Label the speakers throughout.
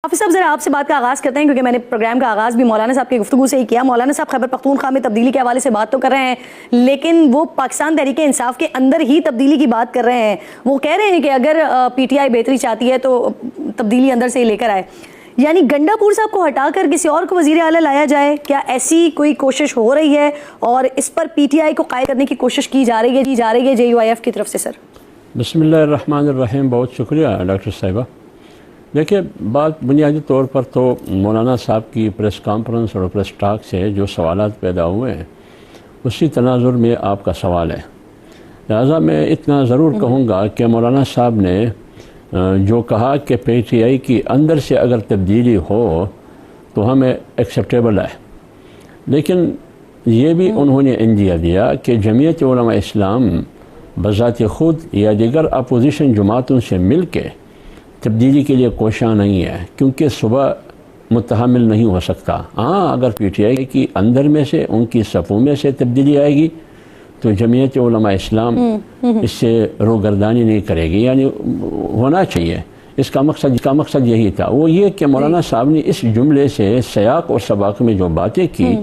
Speaker 1: हाफिज साहब ज़रा आपसे बात का आगाज़ करते हैं क्योंकि मैंने प्रोग्राम का आगाज़ भी मौलाना साहब की गुफ्तगू से ही किया। मौलाना साहब खैबर पख्तूनख्वा में तब्दीली के हवाले से बात तो कर रहे हैं, लेकिन वो पाकिस्तान तहरीक इंसाफ के अंदर ही तब्दीली की बात कर रहे हैं। वो कह रहे हैं कि अगर PTI बेहतरी चाहती है तो तब्दीली अंदर से ही लेकर आए, यानी गंडापुर साहब को हटाकर किसी और को वज़ीर आला लाया जाए। क्या ऐसी कोई कोशिश हो रही है और इस पर PTI को कायम करने की कोशिश की जा रही है JUIF की तरफ से? सर
Speaker 2: बिस्मिल्लाहिर्रहमानिर्रहीम, बहुत शुक्रिया डॉक्टर साहिबा। देखिए, बात बुनियादी तौर पर तो मौलाना साहब की प्रेस कॉन्फ्रेंस और प्रेस टॉक से जो सवालात पैदा हुए हैं उसी तनाजुर में आपका सवाल है। लिहाजा मैं इतना ज़रूर कहूँगा कि मौलाना साहब ने जो कहा कि PTI की अंदर से अगर तब्दीली हो तो हमें एक्सेप्टेबल है, लेकिन ये भी उन्होंने इंदिया दिया कि जमीयत उलमा इस्लाम बज़ात ख़ुद या दीगर अपोजिशन जमातों से मिल के तब्दीली के लिए कोशिश नहीं है, क्योंकि सुबह मुतहमिल नहीं हो सकता। हाँ, अगर PTI की अंदर में से उनकी सफ़ों में से तब्दीली आएगी तो जमीयत उलमा इस्लाम इससे रोगर्दानी नहीं करेगी, यानी होना चाहिए। इसका मकसद यही था, वो ये कि मौलाना साहब ने इस जुमले से सयाक और सबाक में जो बातें की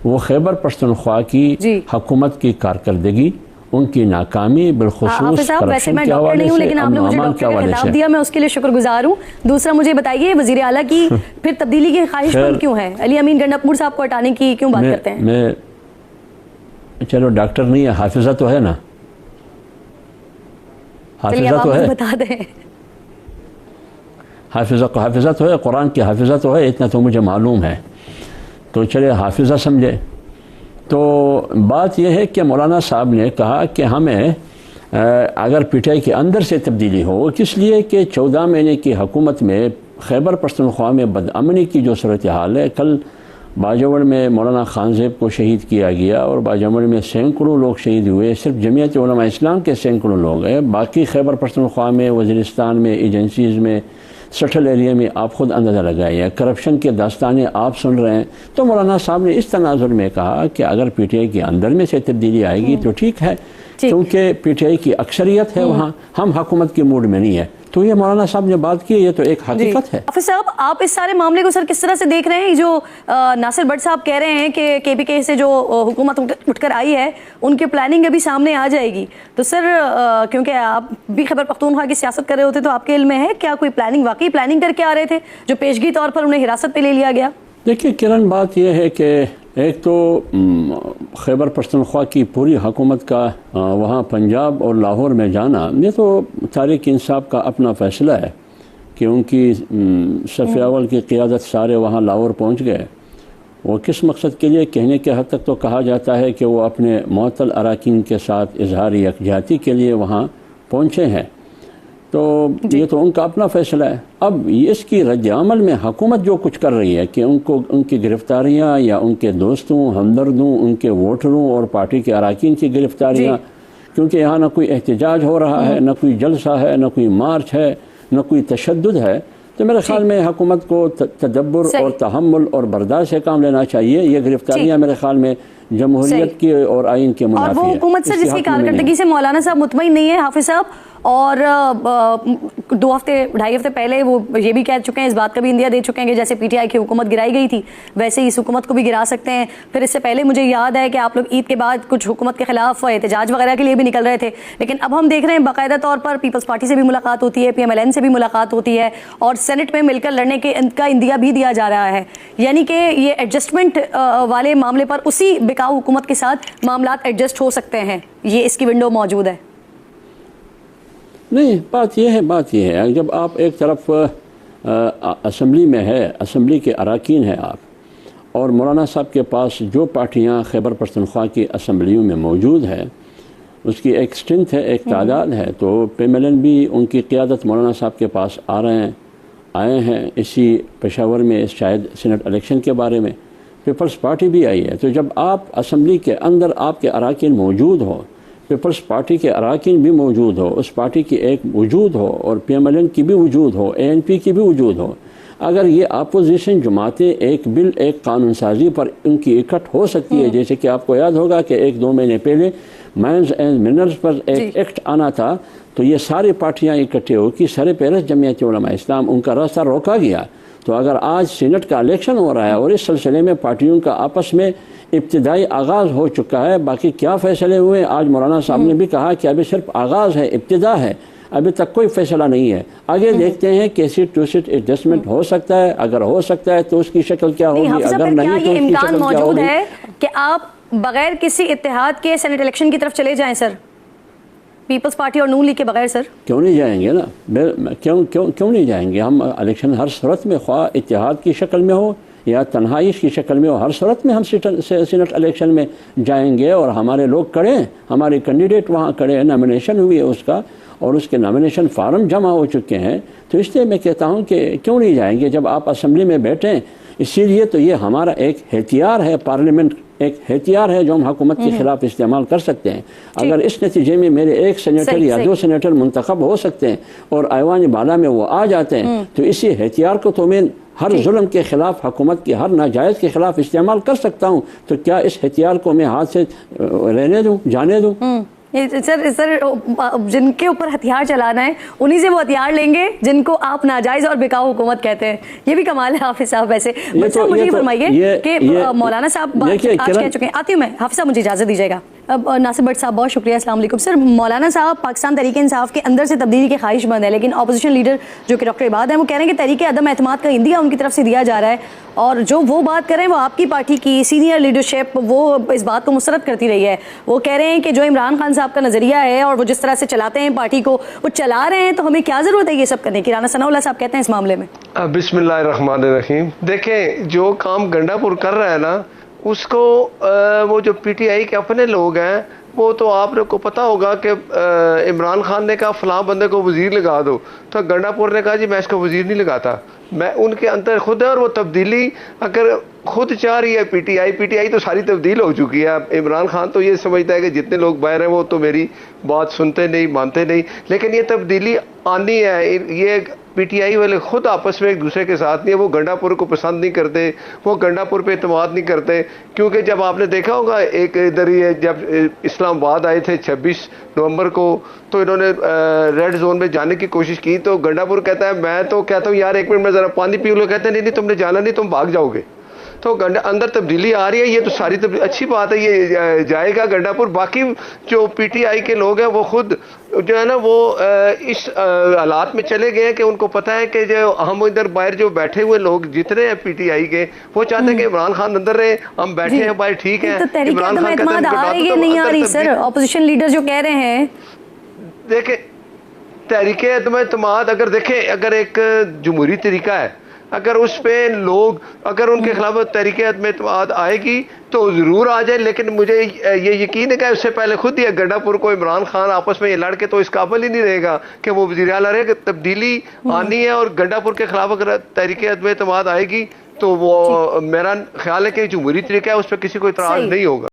Speaker 2: वो खैबर पख्तूनख्वा की हुकूमत की कारकर्दगी, उनकी नाकामी, बिलखुसूस करप्शन के हवाले से,
Speaker 1: लेकिन आपने मुझे डॉक्टर का खिताब दिया, मैं उसके लिए शुक्रगुजार हूँ। दूसरा मुझे बताइए, वज़ीर आला की फिर तब्दीली की ख्वाहिश क्यों है? अली अमीन गंडापुर साहब को हटाने की क्यों बात करते हैं? मैं
Speaker 2: चलो डॉक्टर नहीं है, हाफिजा तो है ना, हाफिजा तो है,
Speaker 1: बता दें।
Speaker 2: हाफिजा तो है, कुरान की हाफिजा तो है, इतना तो मुझे मालूम है, तो चले हाफिजा समझे। तो बात यह है कि मौलाना साहब ने कहा कि हमें अगर PTI के अंदर से तब्दीली हो, किस लिए कि 14 महीने की हुकूमत में खैबर पख्तूनख्वा में बदअमनी की जो सूरत हाल है, कल बाजवड़ में मौलाना खानज़ेब को शहीद किया गया और बाजवड़ में सैकड़ों लोग शहीद हुए, सिर्फ जमीयत उलमा इस्लाम के सैकड़ों लोग हैं, बाकी खैबर पख्तूनख्वा में, वज़ीरिस्तान में, एजेंसीज़ में, सटल एरिया में आप ख़ुद अंदाज़ा लगाइए, करप्शन के दास्तानें आप सुन रहे हैं। तो मौलाना साहब ने इस तनाजुर में कहा कि अगर PTI के अंदर में से तब्दीली आएगी तो ठीक है, क्योंकि PTI की अक्सरियत है वहाँ, हम हुकूमत के मूड में नहीं है। तो ये मौलाना साहब ने बात की, ये तो एक हकीकत है।
Speaker 1: हाफिज साहब, आप इस सारे मामले को सर किस तरह से देख रहे हैं? जो नासिर भट्ट साहब कह रहे हैं कि KPK से जो हुकूमत उठकर आई है उनकी प्लानिंग अभी सामने आ जाएगी, तो सर क्योंकि आप भी खैबर पख्तूनख्वा की सियासत कर रहे होते तो आपके इल्म में है क्या कोई वाकई प्लानिंग करके आ रहे थे जो पेशगी तौर पर उन्हें हिरासत पे ले लिया गया?
Speaker 2: देखिए किरण, बात यह है कि एक तो खैबर पख्तूनख्वा की पूरी हुकूमत का वहाँ पंजाब और लाहौर में जाना, ये तो तहरीक इंसाफ का अपना फ़ैसला है कि उनकी सफ़े अव्वल की क़ियादत सारे वहाँ लाहौर पहुँच गए। वो किस मकसद के लिए, कहने के हद तक तो कहा जाता है कि वो अपने मुअत्तल अराकीन के साथ इजहार यकजहती के लिए वहाँ पहुँचे हैं, तो ये तो उनका अपना फ़ैसला है। अब इसकी रद्द-ए-अमल में हुकूमत जो कुछ कर रही है कि उनको उनकी गिरफ़्तारियाँ या उनके दोस्तों, हमदर्दों, उनके वोटरों और पार्टी के अराकीन की गिरफ़्तारियाँ, क्योंकि यहाँ न कोई एहतजाज हो रहा है, न कोई जलसा है, न कोई मार्च है, न कोई तशद्दुद है, तो मेरे ख्याल में हुकूमत को तदब्बुर और तहम्मुल और बर्दाश्त से काम लेना चाहिए। ये गिरफ़्तारियाँ मेरे ख्याल में जमहूरियत की और आइन के मुनाफी है।
Speaker 1: और वो हुकूमत से जिसकी कारकर्दगी से मौलाना साहब मुतमईन नहीं है हाफिज साहब, और 2 हफ्ते 2.5 हफ्ते पहले वो ये भी कह चुके हैं, इस बात का भी इंदिया दे चुके हैं कि जैसे PTI की हुकूमत गिराई गई थी वैसे ही इस हुकूमत को भी गिरा सकते हैं। फिर इससे पहले मुझे याद है कि आप लोग ईद के बाद कुछ हुकूमत के खिलाफ एहतजाज वगैरह के लिए भी निकल रहे थे, लेकिन अब हम देख रहे हैं बाकायदा तौर पर पीपल्स पार्टी से भी मुलाकात होती है, PMLN से भी मुलाकात होती है और सेनेट में मिलकर लड़ने का इंदिया भी दिया जा रहा है। यानी कि ये एडजस्टमेंट वाले मामले पर उसी बिकाऊ हुकूमत के साथ मामलात एडजस्ट हो सकते हैं, ये इसकी विंडो मौजूद है।
Speaker 2: नहीं, बात यह है जब आप एक तरफ असम्बली में है, असम्बली के अराकीन हैं आप, और मौलाना साहब के पास जो पार्टियां खैबर पख्तूनख्वा की असम्बलियों में मौजूद है उसकी एक स्ट्रेंथ है, एक तादाद है, तो PMLN भी उनकी क़ियादत मौलाना साहब के पास आए हैं इसी पेशावर में, शायद सीनेट इलेक्शन के बारे में पीपल्स पार्टी भी आई है। तो जब आप असम्बली के अंदर आपके अराकीन मौजूद हो, पीपल्स पार्टी के अराकीन भी मौजूद हो, उस पार्टी की एक वजूद हो और PMLN की भी वजूद हो, ANP की भी वजूद हो, अगर ये अपोजिशन जमातें एक बिल, एक कानून साजी पर उनकी इकट्ठ हो सकती है, जैसे कि आपको याद होगा कि 1-2 महीने पहले माइंस एंड मिनरल्स पर एक एक्ट आना था, तो ये सारी पार्टियां इकट्ठे होकर सर पेरस जमीयत उलमा इस्लाम उनका रास्ता रोका गया। तो अगर आज सीनेट का इलेक्शन हो रहा है और इस सिलसिले में पार्टियों का आपस में इब्तिदाई आगाज़ हो चुका है, बाकी क्या फ़ैसले हुए आज मौलाना साहब ने भी कहा कि अभी सिर्फ आगाज़ है, इब्तिदा है, अभी तक कोई फैसला नहीं है। आगे देखते हैं कि सीट टू सीट एडजस्टमेंट हो सकता है, अगर हो सकता है तो उसकी शक्ल क्या होगी, अगर नहीं तो उसकी
Speaker 1: इम्कान
Speaker 2: शक्ल क्या
Speaker 1: मौजूद
Speaker 2: होगी।
Speaker 1: है कि आप बगैर किसी इत्तेहाद के सेनेट इलेक्शन की तरफ चले जाएं सर, पीपल्स पार्टी और नून लीग के बगैर सर? क्यों
Speaker 2: नहीं जाएंगे ना, क्यों नहीं जाएंगे हम इलेक्शन हर सूरत में, ख्वाह इत्तेहाद की शक्ल में हो या तन्हाई की शक्ल में हो, हर सूरत में हम सीनेट इलेक्शन में जाएंगे और हमारे लोग खड़े हैं, हमारे कैंडिडेट वहाँ खड़े हैं, नॉमिनेशन हुई है उसका और उसके नॉमिनेशन फार्म जमा हो चुके हैं। तो इसलिए मैं कहता हूँ कि क्यों नहीं जाएंगे जब आप असम्बली में बैठें। इसीलिए तो ये हमारा एक हथियार है, पार्लियामेंट एक हथियार है जो हम हुकूमत के खिलाफ इस्तेमाल कर सकते हैं। अगर इस नतीजे में मेरे एक सेनेटर या दो सेनेटर मुंतखब हो सकते हैं और ऐवान बाला में वो आ जाते हैं तो इसी हथियार को तो मैं हर जुल्म के खिलाफ, हुकूमत के हर नाजायज़ के खिलाफ इस्तेमाल कर सकता हूँ। तो क्या इस हथियार को मैं हाथ से रहने दूँ, जाने दूँ?
Speaker 1: सर जिनके ऊपर हथियार चलाना है उन्हीं से वो हथियार लेंगे जिनको आप नाजायज और बेकाऊ हुकूमत कहते हैं। ये भी कमाल है हाफिज साहब। वैसे मुझे फरमाइए कि मौलाना साहब आज कह चुके हैं। आती हूँ मैं, हाफिज साहब मुझे इजाज़त दीजिएगा। अब नासिर भट्ट साहब बहुत शुक्रिया, अस्सलाम वालेकुम। सर मौलाना साहब पाकिस्तान तहरीक इंसाफ के अंदर से तब्दीली के ख्वाहिशमंद है, लेकिन अपोजिशन लीडर जो कि डॉक्टर इबाद हैं वो कह रहे हैं कि तहरीक अदम एतमाद का इंदिया उनकी तरफ से दिया जा रहा है और जो वो बात कर रहे हैं वो आपकी पार्टी की सीनियर लीडरशिप वो इस बात को मुस्तरद करती रही है। वो कह रहे हैं कि जो इमरान खान साहब का नज़रिया है और वो जिस तरह से चलाते हैं पार्टी को, वो चला रहे हैं, तो हमें क्या ज़रूरत है ये सब करने की? राना सनाउल्लाह साहब कहते हैं इस मामले में।
Speaker 3: बिस्मिल्लाहिर्रहमानिर्रहीम। देखें, जो काम गंडापुर कर रहा है ना, उसको वो जो पीटीआई के अपने लोग हैं वो तो आप लोग को पता होगा कि इमरान खान ने कहा फलां बंदे को वजीर लगा दो, तो गंडापुर ने कहा जी मैं इसको वजीर नहीं लगाता। मैं उनके अंदर खुद है और वो तब्दीली अगर खुद चाह रही है पीटीआई तो सारी तब्दील हो चुकी है। इमरान खान तो ये समझता है कि जितने लोग बाहर हैं वो तो मेरी बात सुनते नहीं, मानते नहीं, लेकिन ये तब्दीली आनी है। ये पीटीआई वाले खुद आपस में एक दूसरे के साथ नहीं है। वो गंडापुर को पसंद नहीं करते, वो गंडापुर पे एतमाद नहीं करते, क्योंकि जब आपने देखा होगा एक इधर ही जब इस्लामाबाद आए थे 26 नवंबर को, तो इन्होंने रेड जोन में जाने की कोशिश की, तो गंडापुर कहता है मैं तो कहता हूँ यार एक मिनट में ज़रा पानी पी लो, कहते हैं नहीं तुमने जाना नहीं, तुम भाग जाओगे। तो अंदर तब्दीली आ रही है, ये तो सारी अच्छी बात है, ये जाएगा गंडापुर। बाकी जो पीटीआई के लोग हैं वो खुद जो है ना वो इस हालात में चले गए हैं कि उनको पता है कि जो हम इधर बाहर जो बैठे हुए लोग जितने हैं पीटीआई के, वो चाहते हैं कि इमरान खान अंदर रहे, हम बैठे हैं बाहर, ठीक है।
Speaker 1: तो इमरान खान नहीं आ रही सर, ऑपोजिशन लीडर जो कह रहे हैं।
Speaker 3: देखे तहरीक एतमाद अगर देखें, अगर एक जमहूरी तरीका है, अगर उस पे लोग अगर उनके खिलाफ तहरीक एतमाद आएगी तो ज़रूर आ जाए, लेकिन मुझे ये यकीन है कि उससे पहले खुद ही गंडापुर को इमरान खान आपस में ये लड़के तो इस काबिल ही नहीं रहेगा कि वो वज़ीर आला रहे। तब्दीली आनी है और गंडापुर के खिलाफ अगर तहरीक एतमाद आएगी तो वो मेरा ख्याल है कि जमहूरी तरीका है, उस पर किसी को इतराज़ नहीं होगा।